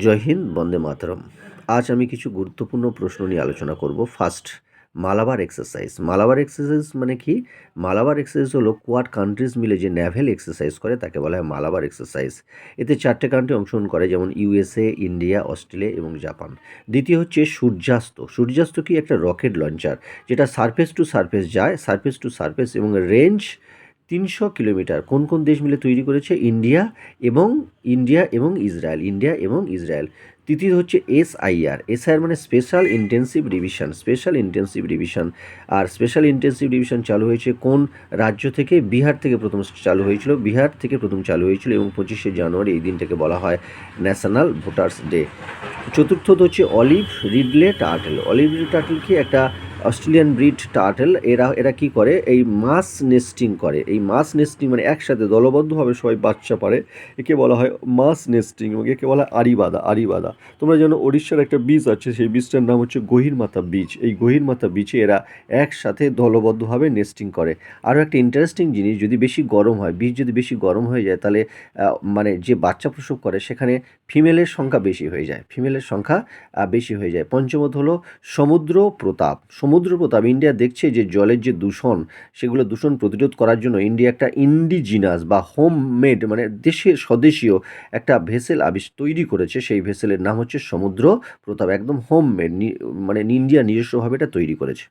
জয় হিন্দ, বন্দে মাতরম। আজ আমি কিছু গুরুত্বপূর্ণ প্রশ্ন নিয়ে আলোচনা করব। First, Malabar exercise. Malabar exercise মানে কি? মালাবার এক্সারসাইজ হলো কোয়াড কান্ট্রিজ মিলে যে ন্যাভেল এক্সারসাইজ করে তাকে বলা হয় মালাবার এক্সারসাইজ। এতে 4টে কান্ট্রি অংশগ্রহণ করে, যেমন ইউএসএ, ইন্ডিয়া, অস্ট্রেলিয়া এবং জাপান। দ্বিতীয় হচ্ছে সূর্যাস্ত। সূর্যাস্ত কি? একটা রকেট লঞ্চার যেটা সারফেস টু সারফেস যায়, সারফেস টু সারফেস, এবং রেঞ্জ 300 কিলোমিটার। কোন কোন দেশ মিলে তৈরি করেছে? ইন্ডিয়া এবং ইসরায়েল। তৃতীয় হচ্ছে এসআইআর। এসআইআর মানে স্পেশাল ইন্টেন্সিভ রিভিশন। আর স্পেশাল ইন্টেন্সিভ রিভিশন চালু হয়েছে কোন রাজ্য থেকে? বিহার থেকে প্রথম চালু হয়েছিল এবং 25শে জানুয়ারি এই দিনটাকে বলা হয় ন্যাশনাল ভোটার্স ডে। চতুর্থত হচ্ছে olive Ridley turtle. Olive Ridley turtle কি? একটা অস্ট্রেলিয়ান ব্রিড টার্টেল। এরা কি করে? এই মাস নেস্টিং করে। এই মাস নেস্টিং মানে একসাথে দলবদ্ধভাবে সবাই বাচ্চা পারে, একে বলা হয় মাস নেস্টিং, এবং একে বলা হয় আরিবাদা। তোমরা জানো ওড়িশার একটা বীচ আছে, সেই বীচটার নাম হচ্ছে গহিরমাথা বীচ। এই গহিরমাথা বীচে এরা একসাথে দলবদ্ধভাবে নেস্টিং করে। আরও একটা ইন্টারেস্টিং জিনিস, যদি বেশি গরম হয়, বীচ যদি বেশি গরম হয়ে যায়, তাহলে মানে যে বাচ্চা প্রসব করে সেখানে ফিমেলের সংখ্যা বেশি হয়ে যায়। পঞ্চমত হলো সমুদ্র প্রতাপ। ইন্ডিয়া দেখছে যে জলের যে দূষণ, সেগুলো দূষণ প্রতিরোধ করার জন্য ইন্ডিয়া একটা ইন্ডিজিনাস বা হোমমেড মানে দেশের স্বদেশীয় একটা ভেসেল তৈরি করেছে। সেই ভেসেলের নাম হচ্ছে সমুদ্র প্রতাপ। একদম হোমমেড, মানে ইন্ডিয়া নিজস্বভাবে এটা তৈরি করেছে।